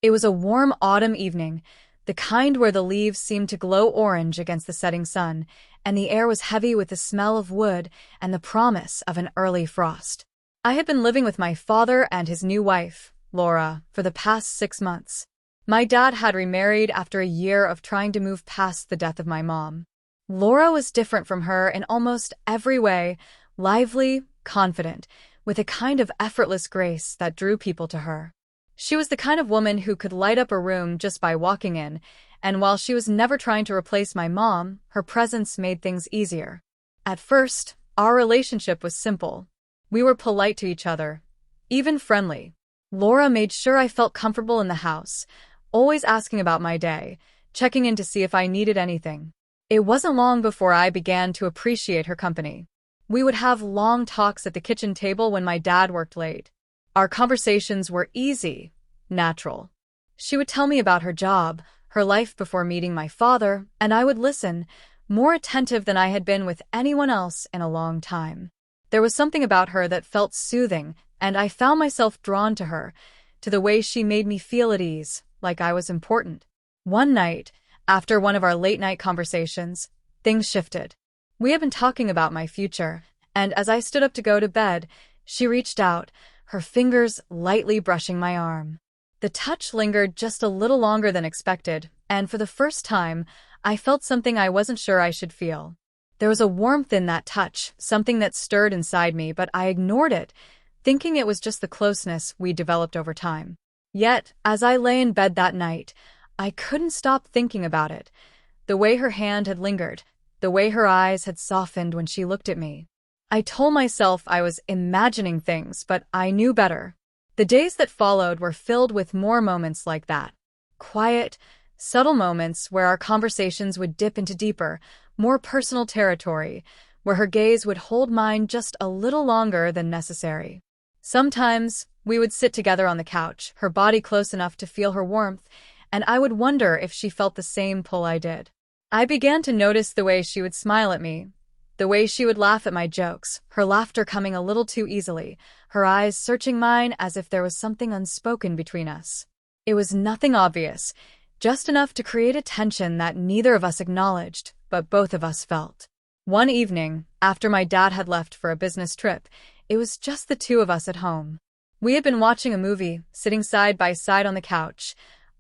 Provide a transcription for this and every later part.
It was a warm autumn evening, the kind where the leaves seemed to glow orange against the setting sun, and the air was heavy with the smell of wood and the promise of an early frost. I had been living with my father and his new wife, Laura, for the past 6 months. My dad had remarried after a year of trying to move past the death of my mom. Laura was different from her in almost every way, lively, confident, with a kind of effortless grace that drew people to her. She was the kind of woman who could light up a room just by walking in, and while she was never trying to replace my mom, her presence made things easier. At first, our relationship was simple. We were polite to each other, even friendly. Laura made sure I felt comfortable in the house, always asking about my day, checking in to see if I needed anything. It wasn't long before I began to appreciate her company. We would have long talks at the kitchen table when my dad worked late. Our conversations were easy, natural. She would tell me about her job, her life before meeting my father, and I would listen, more attentive than I had been with anyone else in a long time. There was something about her that felt soothing, and I found myself drawn to her, to the way she made me feel at ease, like I was important. One night, after one of our late-night conversations, things shifted. We had been talking about my future, and as I stood up to go to bed, she reached out, her fingers lightly brushing my arm. The touch lingered just a little longer than expected, and for the first time, I felt something I wasn't sure I should feel. There was a warmth in that touch, something that stirred inside me, but I ignored it, thinking it was just the closeness we developed over time. Yet, as I lay in bed that night, I couldn't stop thinking about it. The way her hand had lingered, the way her eyes had softened when she looked at me. I told myself I was imagining things, but I knew better. The days that followed were filled with more moments like that. Quiet, subtle moments where our conversations would dip into deeper, more personal territory, where her gaze would hold mine just a little longer than necessary. Sometimes, we would sit together on the couch, her body close enough to feel her warmth, and I would wonder if she felt the same pull I did. I began to notice the way she would smile at me, the way she would laugh at my jokes, her laughter coming a little too easily, her eyes searching mine as if there was something unspoken between us. It was nothing obvious, just enough to create a tension that neither of us acknowledged, but both of us felt. One evening, after my dad had left for a business trip, it was just the two of us at home. We had been watching a movie, sitting side by side on the couch,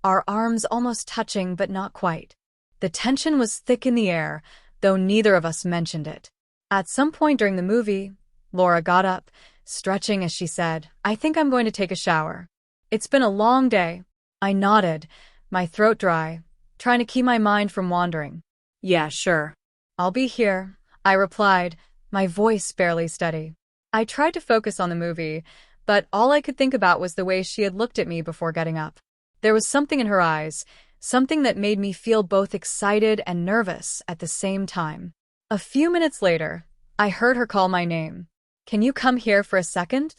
our arms almost touching but not quite. The tension was thick in the air, though neither of us mentioned it. At some point during the movie, Laura got up, stretching as she said, "I think I'm going to take a shower. It's been a long day." I nodded, my throat dry, trying to keep my mind from wandering. "Yeah, sure. I'll be here," I replied, my voice barely steady. I tried to focus on the movie, but all I could think about was the way she had looked at me before getting up. There was something in her eyes, something that made me feel both excited and nervous at the same time. A few minutes later, I heard her call my name. "Can you come here for a second?"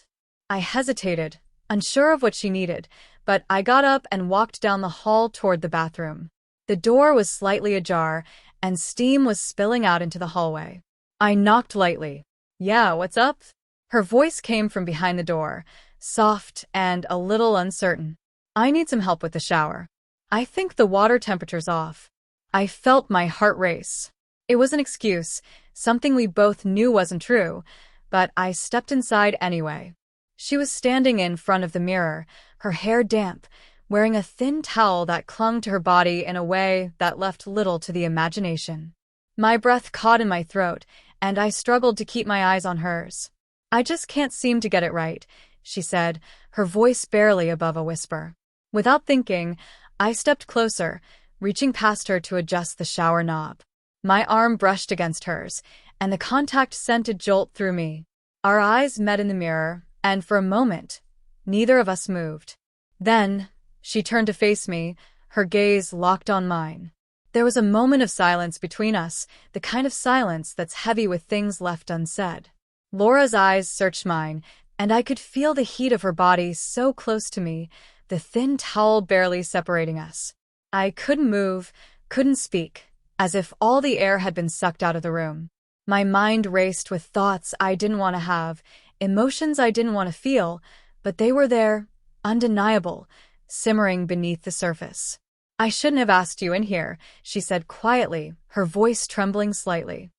I hesitated, unsure of what she needed, but I got up and walked down the hall toward the bathroom. The door was slightly ajar, and steam was spilling out into the hallway. I knocked lightly. "Yeah, what's up?" Her voice came from behind the door, soft and a little uncertain. "I need some help with the shower. I think the water temperature's off." I felt my heart race. It was an excuse, something we both knew wasn't true, but I stepped inside anyway. She was standing in front of the mirror, her hair damp, wearing a thin towel that clung to her body in a way that left little to the imagination. My breath caught in my throat, and I struggled to keep my eyes on hers. "I just can't seem to get it right," she said, her voice barely above a whisper. Without thinking, I stepped closer, reaching past her to adjust the shower knob. My arm brushed against hers, and the contact sent a jolt through me. Our eyes met in the mirror, and for a moment, neither of us moved. Then, she turned to face me, her gaze locked on mine. There was a moment of silence between us, the kind of silence that's heavy with things left unsaid. Laura's eyes searched mine, and I could feel the heat of her body so close to me, the thin towel barely separating us. I couldn't move, couldn't speak, as if all the air had been sucked out of the room. My mind raced with thoughts I didn't want to have, emotions I didn't want to feel, but they were there, undeniable, simmering beneath the surface. "I shouldn't have asked you in here," she said quietly, her voice trembling slightly.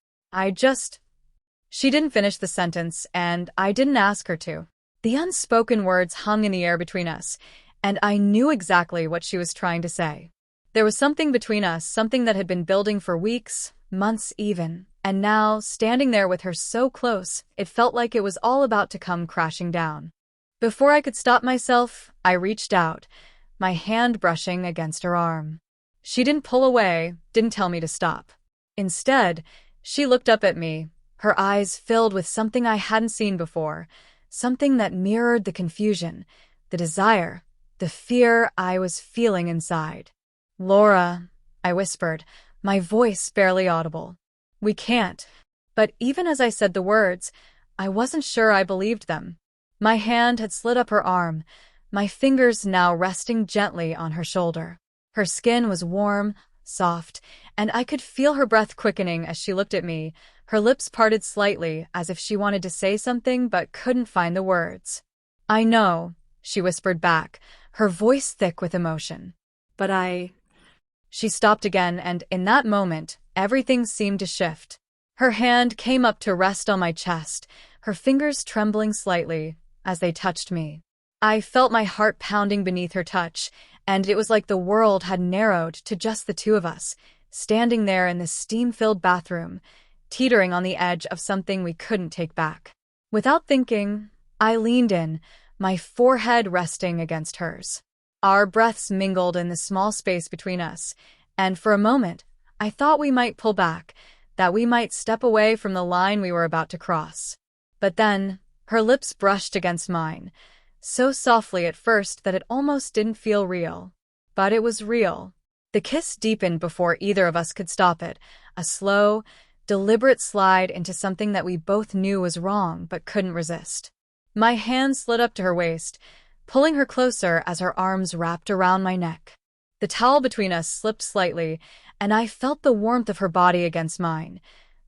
She didn't finish the sentence, and I didn't ask her to. The unspoken words hung in the air between us, and I knew exactly what she was trying to say. There was something between us, something that had been building for weeks, months even, and now, standing there with her so close, it felt like it was all about to come crashing down. Before I could stop myself, I reached out, my hand brushing against her arm. She didn't pull away, didn't tell me to stop. Instead, she looked up at me, her eyes filled with something I hadn't seen before, something that mirrored the confusion, the desire, the fear I was feeling inside. "Laura," I whispered, my voice barely audible. "We can't." But even as I said the words, I wasn't sure I believed them. My hand had slid up her arm, my fingers now resting gently on her shoulder. Her skin was warm, soft, and I could feel her breath quickening as she looked at me, her lips parted slightly as if she wanted to say something but couldn't find the words. "I know," she whispered back, her voice thick with emotion. "But She stopped again, and in that moment, everything seemed to shift. Her hand came up to rest on my chest, her fingers trembling slightly as they touched me. I felt my heart pounding beneath her touch, and it was like the world had narrowed to just the two of us, standing there in the steam-filled bathroom, teetering on the edge of something we couldn't take back. Without thinking, I leaned in, my forehead resting against hers. Our breaths mingled in the small space between us, and for a moment, I thought we might pull back, that we might step away from the line we were about to cross. But then, her lips brushed against mine, so softly at first that it almost didn't feel real. But it was real. The kiss deepened before either of us could stop it, a slow, deliberate slide into something that we both knew was wrong but couldn't resist. My hand slid up to her waist, pulling her closer as her arms wrapped around my neck. The towel between us slipped slightly, and I felt the warmth of her body against mine,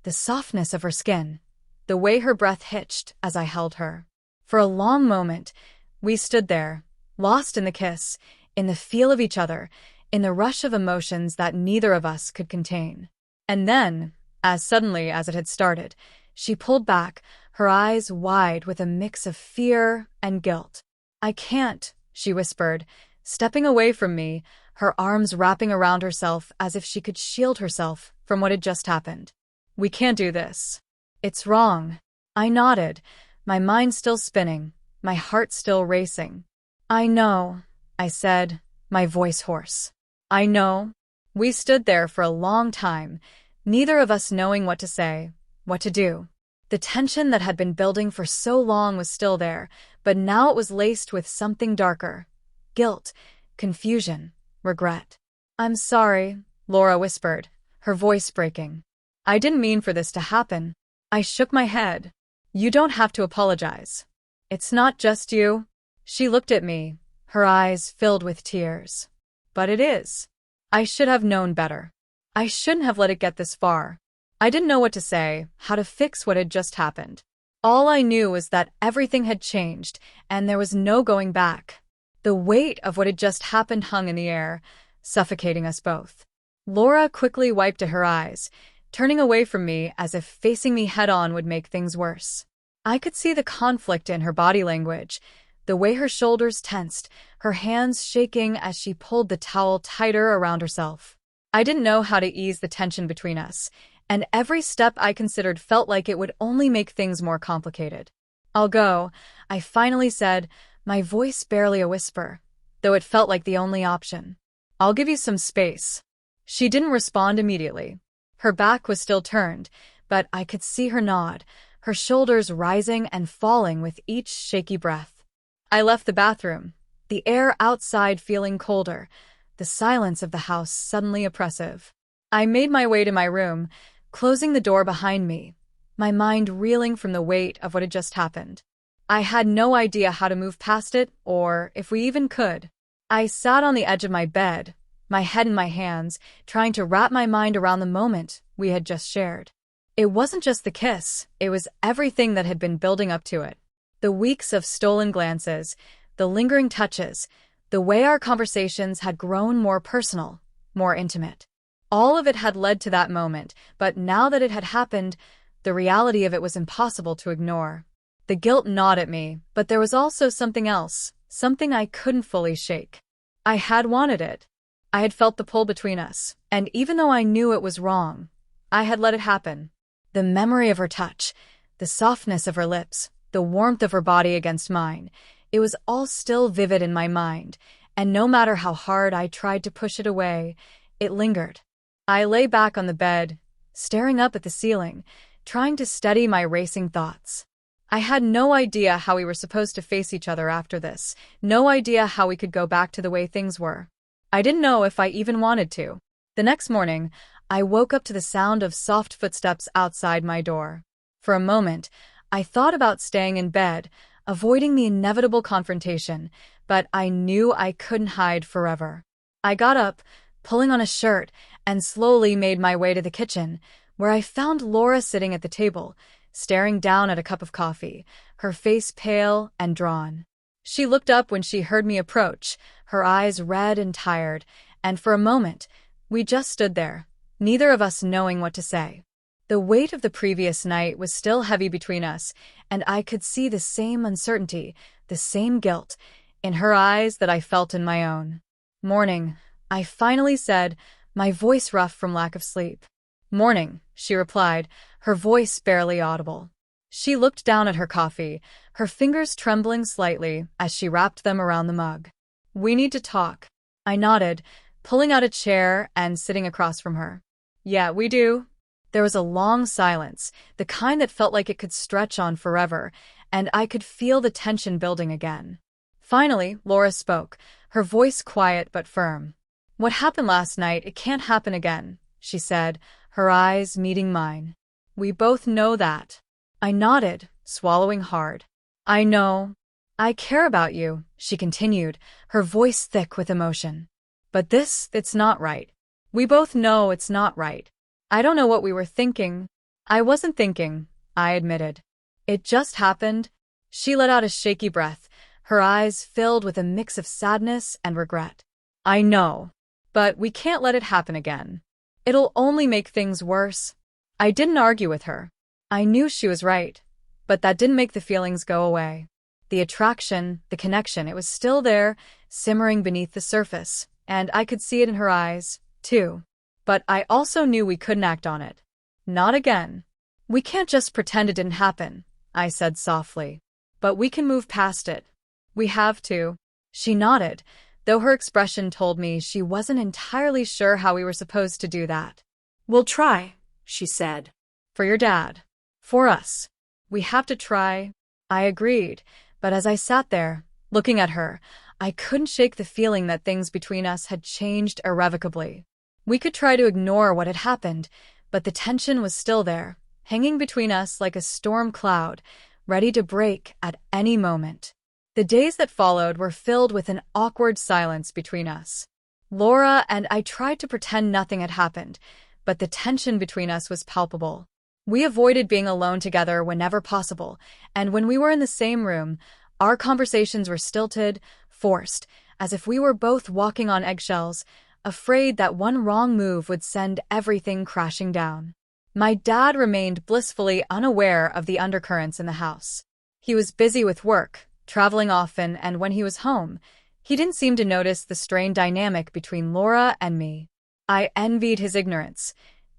the softness of her skin, the way her breath hitched as I held her. For a long moment, we stood there, lost in the kiss, in the feel of each other, in the rush of emotions that neither of us could contain. And then, as suddenly as it had started, she pulled back, her eyes wide with a mix of fear and guilt. "I can't," she whispered, stepping away from me, her arms wrapping around herself as if she could shield herself from what had just happened. "We can't do this. It's wrong." I nodded, my mind still spinning, my heart still racing. "I know," I said, my voice hoarse. "I know." We stood there for a long time, neither of us knowing what to say, what to do. The tension that had been building for so long was still there, but now it was laced with something darker. Guilt, confusion, regret. "I'm sorry," Laura whispered, her voice breaking. "I didn't mean for this to happen." I shook my head. "You don't have to apologize. It's not just you." She looked at me, her eyes filled with tears. "But it is. I should have known better. I shouldn't have let it get this far." I didn't know what to say, how to fix what had just happened. All I knew was that everything had changed, and there was no going back. The weight of what had just happened hung in the air, suffocating us both. Laura quickly wiped at her eyes, turning away from me as if facing me head-on would make things worse. I could see the conflict in her body language, the way her shoulders tensed, her hands shaking as she pulled the towel tighter around herself. I didn't know how to ease the tension between us, and every step I considered felt like it would only make things more complicated. "I'll go," I finally said, my voice barely a whisper, though it felt like the only option. "I'll give you some space." She didn't respond immediately. Her back was still turned, but I could see her nod, her shoulders rising and falling with each shaky breath. I left the bathroom, the air outside feeling colder, the silence of the house suddenly oppressive. I made my way to my room, closing the door behind me, my mind reeling from the weight of what had just happened. I had no idea how to move past it, or if we even could. I sat on the edge of my bed, my head in my hands, trying to wrap my mind around the moment we had just shared. It wasn't just the kiss, it was everything that had been building up to it. The weeks of stolen glances, the lingering touches, The way our conversations had grown more personal, more intimate. All of it had led to that moment, but now that it had happened, the reality of it was impossible to ignore. The guilt gnawed at me, but there was also something else, something I couldn't fully shake. I had wanted it. I had felt the pull between us, and even though I knew it was wrong, I had let it happen. The memory of her touch, the softness of her lips, the warmth of her body against mine, it was all still vivid in my mind, and no matter how hard I tried to push it away, it lingered. I lay back on the bed, staring up at the ceiling, trying to steady my racing thoughts. I had no idea how we were supposed to face each other after this, no idea how we could go back to the way things were. I didn't know if I even wanted to. The next morning, I woke up to the sound of soft footsteps outside my door. For a moment, I thought about staying in bed, avoiding the inevitable confrontation, but I knew I couldn't hide forever. I got up, pulling on a shirt, and slowly made my way to the kitchen, where I found Laura sitting at the table, staring down at a cup of coffee, her face pale and drawn. She looked up when she heard me approach, her eyes red and tired, and for a moment, we just stood there, neither of us knowing what to say. The weight of the previous night was still heavy between us, and I could see the same uncertainty, the same guilt, in her eyes that I felt in my own. "Morning," I finally said, my voice rough from lack of sleep. "Morning," she replied, her voice barely audible. She looked down at her coffee, her fingers trembling slightly as she wrapped them around the mug. "We need to talk." I nodded, pulling out a chair and sitting across from her. "Yeah, we do." There was a long silence, the kind that felt like it could stretch on forever, and I could feel the tension building again. Finally, Laura spoke, her voice quiet but firm. "What happened last night, it can't happen again," she said, her eyes meeting mine. "We both know that." I nodded, swallowing hard. "I know. I care about you," she continued, her voice thick with emotion. "But it's not right. We both know it's not right. I don't know what we were thinking." "I wasn't thinking," I admitted. "It just happened." She let out a shaky breath, her eyes filled with a mix of sadness and regret. "I know. But we can't let it happen again. It'll only make things worse." I didn't argue with her. I knew she was right, but that didn't make the feelings go away. The attraction, the connection, it was still there, simmering beneath the surface, and I could see it in her eyes, too. But I also knew we couldn't act on it. Not again. "We can't just pretend it didn't happen," I said softly. "But we can move past it. We have to." She nodded, though her expression told me she wasn't entirely sure how we were supposed to do that. "We'll try," she said. "For your dad. For us. We have to try." I agreed, but as I sat there, looking at her, I couldn't shake the feeling that things between us had changed irrevocably. We could try to ignore what had happened, but the tension was still there, hanging between us like a storm cloud, ready to break at any moment. The days that followed were filled with an awkward silence between us. Laura and I tried to pretend nothing had happened, but the tension between us was palpable. We avoided being alone together whenever possible, and when we were in the same room, our conversations were stilted, forced, as if we were both walking on eggshells, afraid that one wrong move would send everything crashing down. My dad remained blissfully unaware of the undercurrents in the house. He was busy with work, traveling often, and when he was home, he didn't seem to notice the strained dynamic between Laura and me. I envied his ignorance.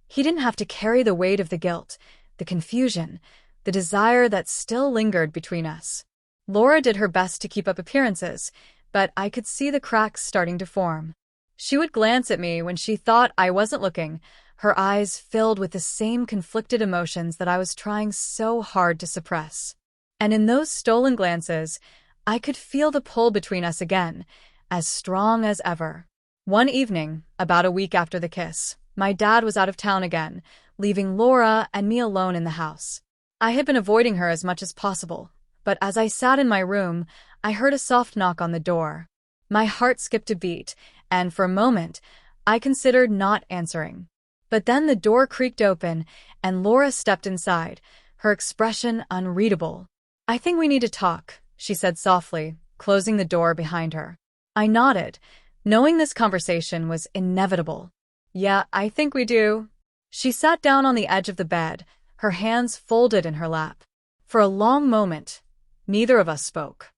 He didn't have to carry the weight of the guilt, the confusion, the desire that still lingered between us. Laura did her best to keep up appearances, but I could see the cracks starting to form. She would glance at me when she thought I wasn't looking, her eyes filled with the same conflicted emotions that I was trying so hard to suppress. And in those stolen glances, I could feel the pull between us again, as strong as ever. One evening, about a week after the kiss, my dad was out of town again, leaving Laura and me alone in the house. I had been avoiding her as much as possible, but as I sat in my room, I heard a soft knock on the door. My heart skipped a beat, and for a moment, I considered not answering. But then the door creaked open, and Laura stepped inside, her expression unreadable. "I think we need to talk," she said softly, closing the door behind her. I nodded, knowing this conversation was inevitable. Yeah, I think we do. She sat down on the edge of the bed, her hands folded in her lap. For a long moment, neither of us spoke.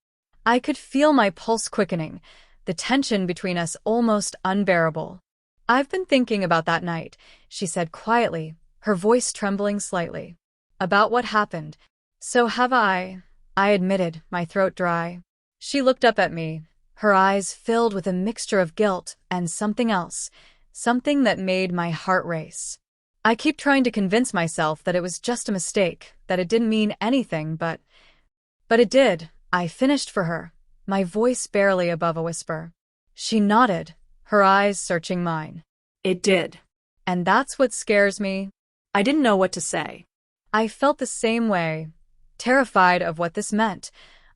I could feel my pulse quickening, the tension between us almost unbearable. I've been thinking about that night, she said quietly, her voice trembling slightly. About what happened. So have I admitted, my throat dry. She looked up at me, her eyes filled with a mixture of guilt and something else, something that made my heart race. I keep trying to convince myself that it was just a mistake, that it didn't mean anything, but it did. I finished for her, my voice barely above a whisper. She nodded, her eyes searching mine. It did. And that's what scares me. I didn't know what to say. I felt the same way, terrified of what this meant,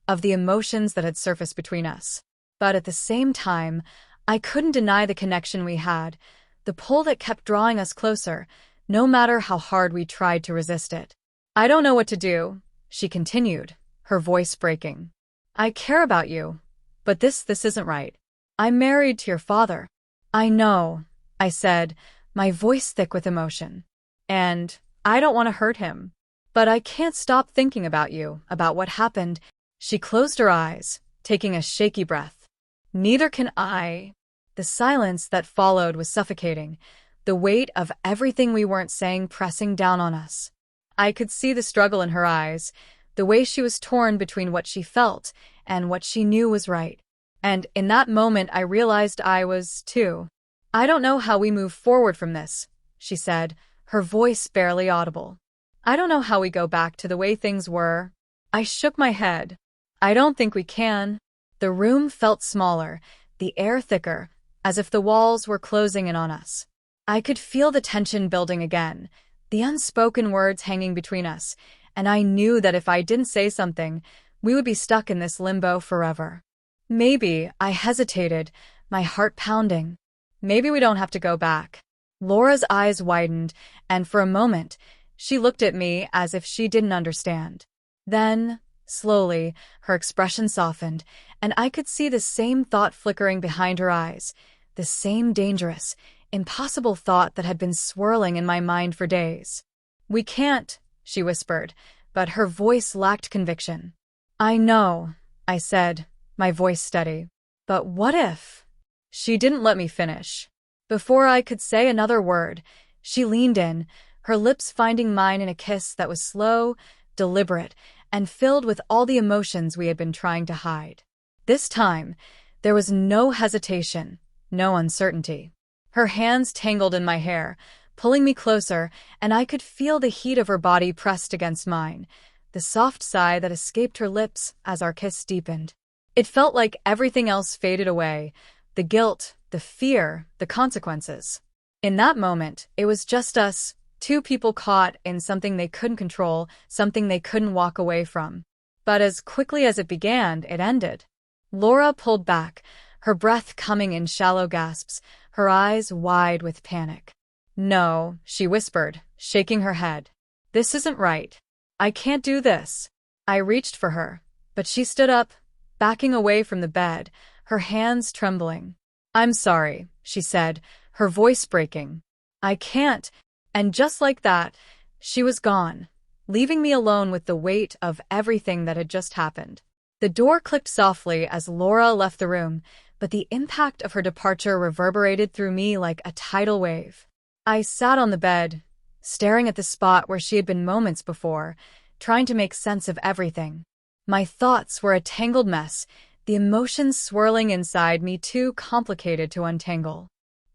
of the emotions that had surfaced between us. But at the same time, I couldn't deny the connection we had, the pull that kept drawing us closer, no matter how hard we tried to resist it. I don't know what to do, she continued, her voice breaking. I care about you, but this isn't right. I'm married to your father. I know, I said, my voice thick with emotion. And I don't want to hurt him. But I can't stop thinking about you, about what happened. She closed her eyes, taking a shaky breath. Neither can I. The silence that followed was suffocating, the weight of everything we weren't saying pressing down on us. I could see the struggle in her eyes, the way she was torn between what she felt and what she knew was right. And in that moment I realized I was, too. I don't know how we move forward from this, she said, her voice barely audible. I don't know how we go back to the way things were. I shook my head. I don't think we can. The room felt smaller, the air thicker, as if the walls were closing in on us. I could feel the tension building again, the unspoken words hanging between us, and I knew that if I didn't say something, we would be stuck in this limbo forever. Maybe, I hesitated, my heart pounding. Maybe we don't have to go back. Laura's eyes widened, and for a moment, she looked at me as if she didn't understand. Then, slowly, her expression softened, and I could see the same thought flickering behind her eyes, the same dangerous, impossible thought that had been swirling in my mind for days. We can't, she whispered, but her voice lacked conviction. I know, I said, my voice steady. But what if? She didn't let me finish. Before I could say another word, she leaned in, her lips finding mine in a kiss that was slow, deliberate, and filled with all the emotions we had been trying to hide. This time, there was no hesitation, no uncertainty. Her hands tangled in my hair, pulling me closer, and I could feel the heat of her body pressed against mine, the soft sigh that escaped her lips as our kiss deepened. It felt like everything else faded away, the guilt, the fear, the consequences. In that moment, it was just us, two people caught in something they couldn't control, something they couldn't walk away from. But as quickly as it began, it ended. Laura pulled back, her breath coming in shallow gasps, her eyes wide with panic. No, she whispered, shaking her head. This isn't right. I can't do this. I reached for her, but she stood up, backing away from the bed, her hands trembling. I'm sorry, she said, her voice breaking. I can't. And just like that, she was gone, leaving me alone with the weight of everything that had just happened. The door clicked softly as Laura left the room, but the impact of her departure reverberated through me like a tidal wave. I sat on the bed, staring at the spot where she had been moments before, trying to make sense of everything. My thoughts were a tangled mess, the emotions swirling inside me too complicated to untangle.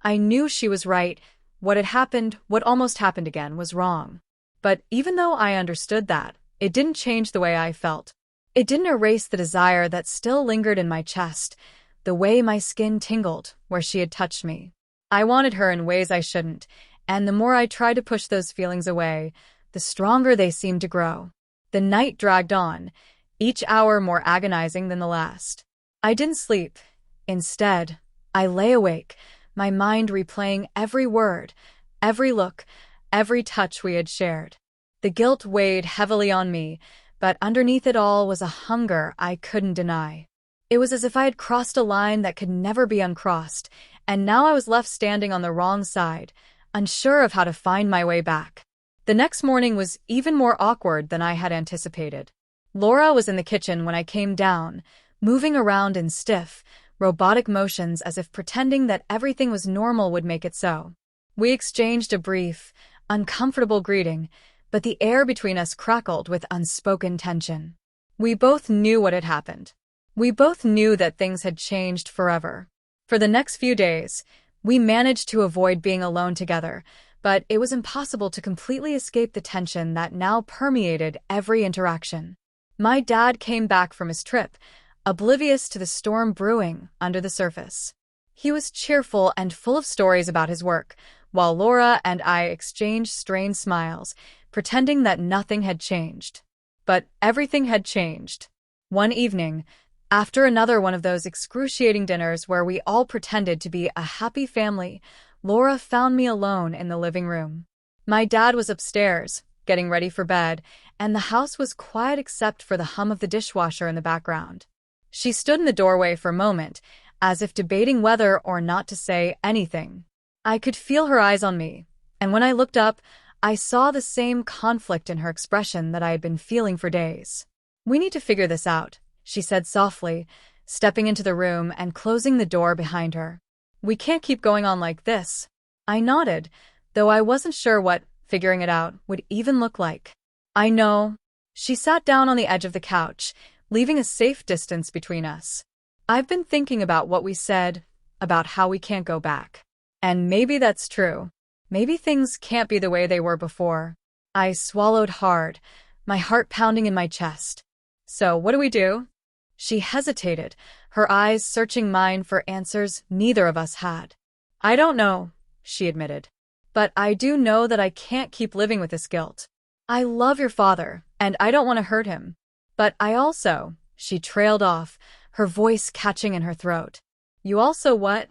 I knew she was right. What had happened, what almost happened again, was wrong. But even though I understood that, it didn't change the way I felt. It didn't erase the desire that still lingered in my chest, the way my skin tingled where she had touched me. I wanted her in ways I shouldn't, and the more I tried to push those feelings away, the stronger they seemed to grow. The night dragged on, each hour more agonizing than the last. I didn't sleep. Instead, I lay awake, my mind replaying every word, every look, every touch we had shared. The guilt weighed heavily on me, but underneath it all was a hunger I couldn't deny. It was as if I had crossed a line that could never be uncrossed, and now I was left standing on the wrong side, unsure of how to find my way back. The next morning was even more awkward than I had anticipated. Laura was in the kitchen when I came down, moving around in stiff, robotic motions as if pretending that everything was normal would make it so. We exchanged a brief, uncomfortable greeting, but the air between us crackled with unspoken tension. We both knew what had happened. We both knew that things had changed forever. For the next few days, we managed to avoid being alone together, but it was impossible to completely escape the tension that now permeated every interaction. My dad came back from his trip, oblivious to the storm brewing under the surface. He was cheerful and full of stories about his work, while Laura and I exchanged strained smiles, pretending that nothing had changed. But everything had changed. One evening, after another one of those excruciating dinners where we all pretended to be a happy family, Laura found me alone in the living room. My dad was upstairs, getting ready for bed, and the house was quiet except for the hum of the dishwasher in the background. She stood in the doorway for a moment, as if debating whether or not to say anything. I could feel her eyes on me, and when I looked up, I saw the same conflict in her expression that I had been feeling for days. "We need to figure this out," she said softly, stepping into the room and closing the door behind her. "We can't keep going on like this." I nodded, though I wasn't sure what figuring it out would even look like. "I know." She sat down on the edge of the couch, leaving a safe distance between us. "I've been thinking about what we said, about how we can't go back. And maybe that's true. Maybe things can't be the way they were before." I swallowed hard, my heart pounding in my chest. "So, what do we do?" She hesitated, her eyes searching mine for answers neither of us had. "I don't know," she admitted. "But I do know that I can't keep living with this guilt. I love your father, and I don't want to hurt him. But I also," she trailed off, her voice catching in her throat. "You also what?"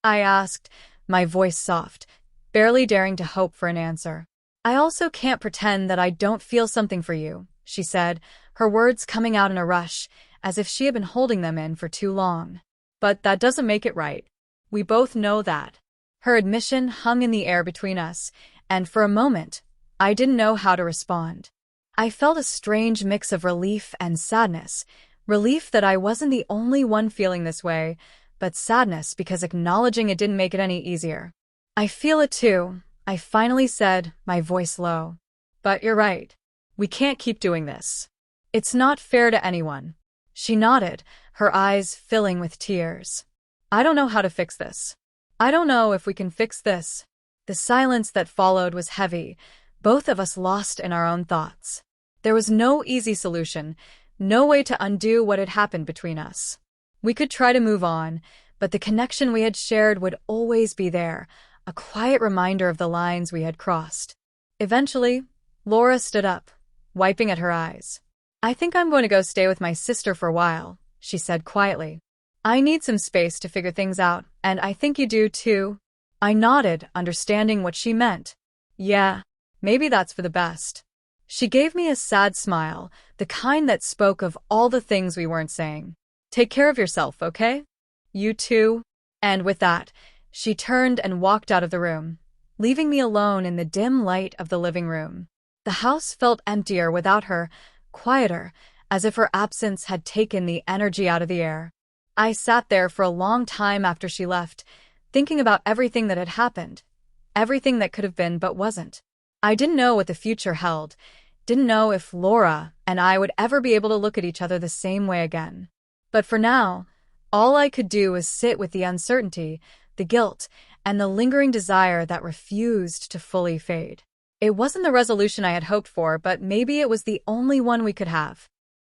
I asked, my voice soft, barely daring to hope for an answer. "I also can't pretend that I don't feel something for you," she said, her words coming out in a rush, as if she had been holding them in for too long. "But that doesn't make it right. We both know that." Her admission hung in the air between us, and for a moment, I didn't know how to respond. I felt a strange mix of relief and sadness, relief that I wasn't the only one feeling this way, but sadness because acknowledging it didn't make it any easier. "I feel it too," I finally said, my voice low. "But you're right. We can't keep doing this. It's not fair to anyone." She nodded, her eyes filling with tears. "I don't know how to fix this. I don't know if we can fix this." The silence that followed was heavy, both of us lost in our own thoughts. There was no easy solution, no way to undo what had happened between us. We could try to move on, but the connection we had shared would always be there, a quiet reminder of the lines we had crossed. Eventually, Laura stood up, wiping at her eyes. "I think I'm going to go stay with my sister for a while," she said quietly. "I need some space to figure things out, and I think you do too." I nodded, understanding what she meant. "Yeah, maybe that's for the best." She gave me a sad smile, the kind that spoke of all the things we weren't saying. "Take care of yourself, okay? You too." And with that, she turned and walked out of the room, leaving me alone in the dim light of the living room. The house felt emptier without her, quieter, as if her absence had taken the energy out of the air. I sat there for a long time after she left, thinking about everything that had happened, everything that could have been but wasn't. I didn't know what the future held, didn't know if Laura and I would ever be able to look at each other the same way again. But for now, all I could do was sit with the uncertainty, the guilt, and the lingering desire that refused to fully fade. It wasn't the resolution I had hoped for, but maybe it was the only one we could have.